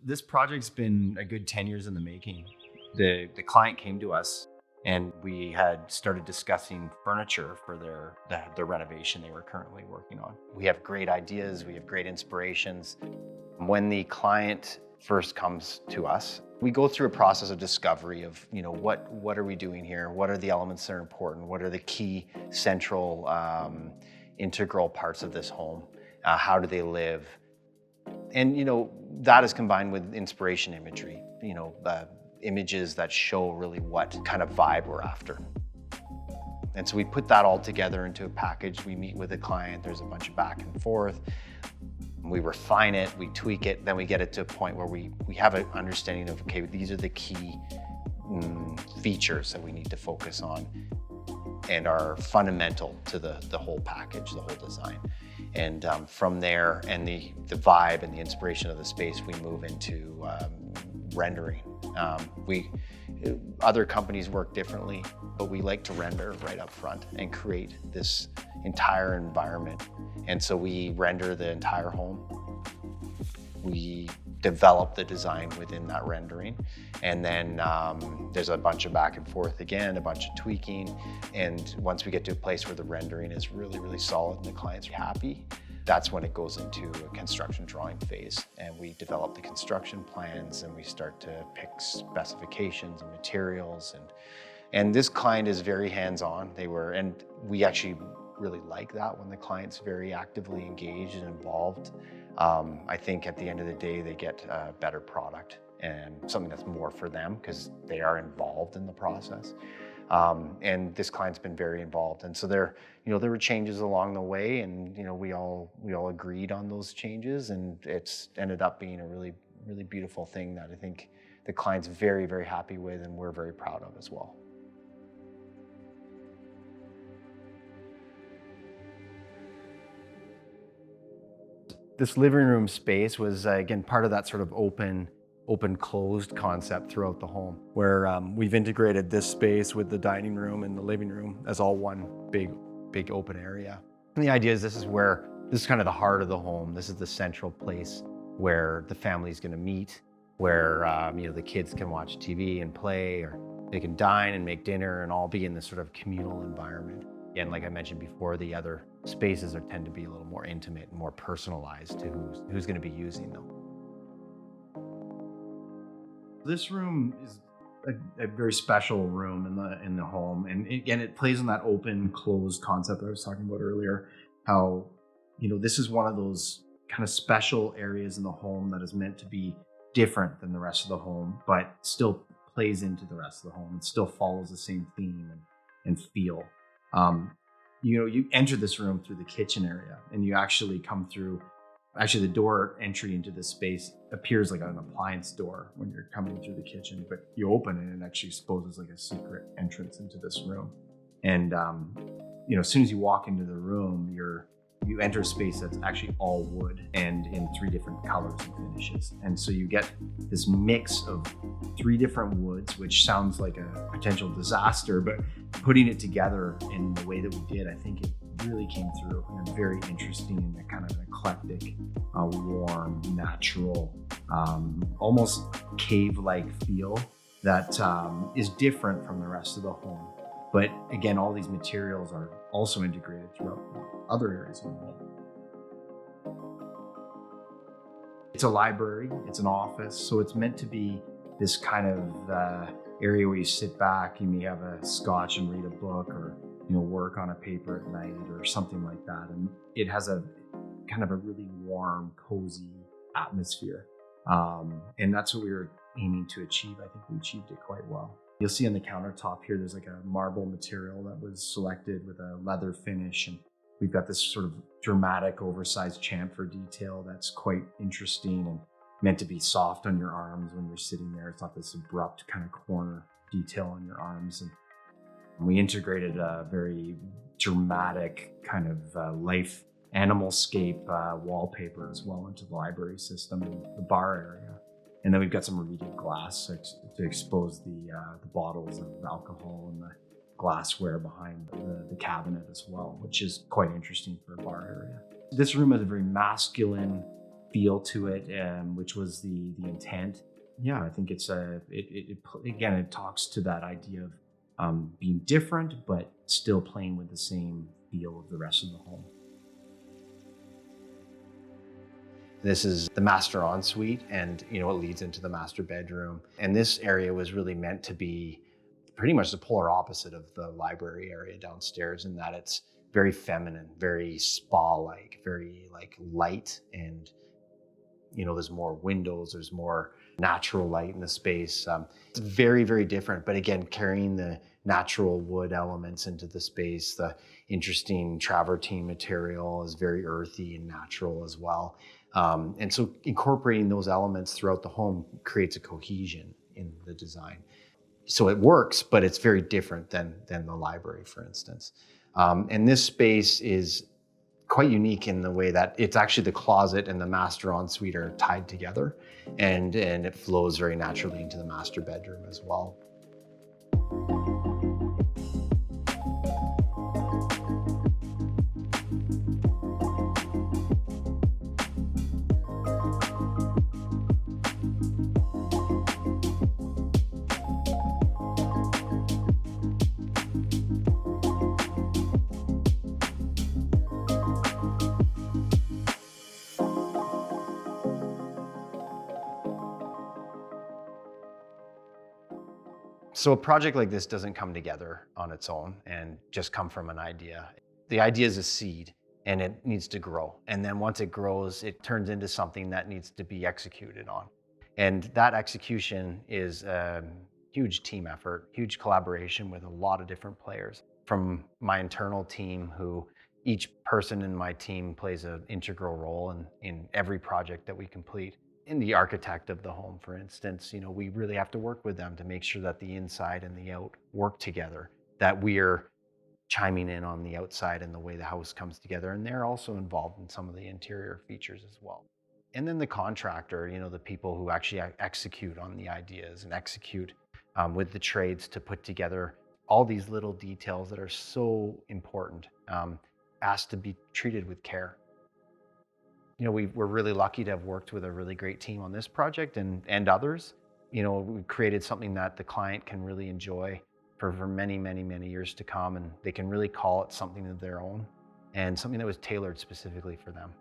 This project's been a good 10 years in the making. The client came to us and we had started discussing furniture for their renovation they were currently working on. We have great ideas, we have great inspirations. When the client first comes to us, we go through a process of discovery of, what are we doing here? What are the elements that are important? What are the key central integral parts of this home? How do they live? And, that is combined with inspiration imagery, images that show really what kind of vibe we're after. And so we put that all together into a package. We meet with the client, there's a bunch of back and forth. We refine it, we tweak it, then we get it to a point where we have an understanding of, okay, these are the key features that we need to focus on and are fundamental to the whole package, the whole design. And from there, and the vibe and the inspiration of the space, we move into rendering. Other companies work differently, but we like to render right up front and create this entire environment. And so we render the entire home. We develop the design within that rendering. And then there's a bunch of back and forth again, a bunch of tweaking. And once we get to a place where the rendering is really, really solid and the client's happy, that's when it goes into a construction drawing phase. And we develop the construction plans and we start to pick specifications and materials. And this client is very hands-on. And we actually really like that when the client's very actively engaged and involved. I think at the end of the day, they get a better product and something that's more for them because they are involved in the process. And this client's been very involved. And so there were changes along the way, and we all agreed on those changes, and it's ended up being a really, really beautiful thing that I think the client's very, very happy with, and we're very proud of as well. This living room space was, again, part of that sort of open-closed concept throughout the home, where we've integrated this space with the dining room and the living room as all one big open area. And the idea is this is kind of the heart of the home. This is the central place where the family's gonna meet, where the kids can watch TV and play, or they can dine and make dinner and all be in this sort of communal environment. Again, like I mentioned before, the other spaces tend to be a little more intimate and more personalized to who's gonna be using them. This room is a very special room in the home, and again, it plays on that open closed concept that I was talking about earlier. How this is one of those kind of special areas in the home that is meant to be different than the rest of the home, but still plays into the rest of the home and still follows the same theme and feel. You enter this room through the kitchen area, and you actually come through. Actually, the door entry into this space appears like an appliance door when you're coming through the kitchen, but you open it and it actually exposes like a secret entrance into this room. And as soon as you walk into the room, you enter a space that's actually all wood and in 3 different colors and finishes. And so you get this mix of 3 different woods, which sounds like a potential disaster, but putting it together in the way that we did, I think it really came through in a very interesting and kind of an eclectic, warm, natural, almost cave-like feel that is different from the rest of the home. But again, all these materials are also integrated throughout other areas of the home. It's a library, it's an office, so it's meant to be this kind of area where you sit back, you may have a scotch and read a book, or work on a paper at night or something like that. And it has a kind of a really warm, cozy atmosphere. And that's what we were aiming to achieve. I think we achieved it quite well. You'll see on the countertop here, there's like a marble material that was selected with a leather finish. And we've got this sort of dramatic, oversized chamfer detail that's quite interesting and meant to be soft on your arms when you're sitting there. It's not this abrupt kind of corner detail on your arms. And we integrated a very dramatic kind of life animalscape wallpaper as well into the library system and the bar area. And then we've got some Meridian glass to expose the bottles of alcohol and the glassware behind the cabinet as well, which is quite interesting for a bar area. This room has a very masculine feel to it, which was the intent. Yeah, I think it's again, it talks to that idea of being different, but still playing with the same feel of the rest of the home. This is the master ensuite, and it leads into the master bedroom. And this area was really meant to be pretty much the polar opposite of the library area downstairs, in that it's very feminine, very spa-like, very like light, and there's more windows, there's more natural light in the space. It's very, very different, but again, carrying the natural wood elements into the space. The interesting travertine material is very earthy and natural as well. And so incorporating those elements throughout the home creates a cohesion in the design. So it works, but it's very different than the library, for instance. And this space is quite unique in the way that it's actually the closet and the master ensuite are tied together, and it flows very naturally into the master bedroom as well. So a project like this doesn't come together on its own and just come from an idea. The idea is a seed, and it needs to grow. And then once it grows, it turns into something that needs to be executed on. And that execution is a huge team effort, huge collaboration with a lot of different players. From my internal team, who each person in my team plays an integral role in every project that we complete. In the architect of the home, for instance, we really have to work with them to make sure that the inside and the out work together, that we're chiming in on the outside and the way the house comes together. And they're also involved in some of the interior features as well. And then the contractor, the people who actually execute on the ideas and execute with the trades to put together all these little details that are so important, asked to be treated with care. We're really lucky to have worked with a really great team on this project and others. We created something that the client can really enjoy for many, many, many years to come, and they can really call it something of their own and something that was tailored specifically for them.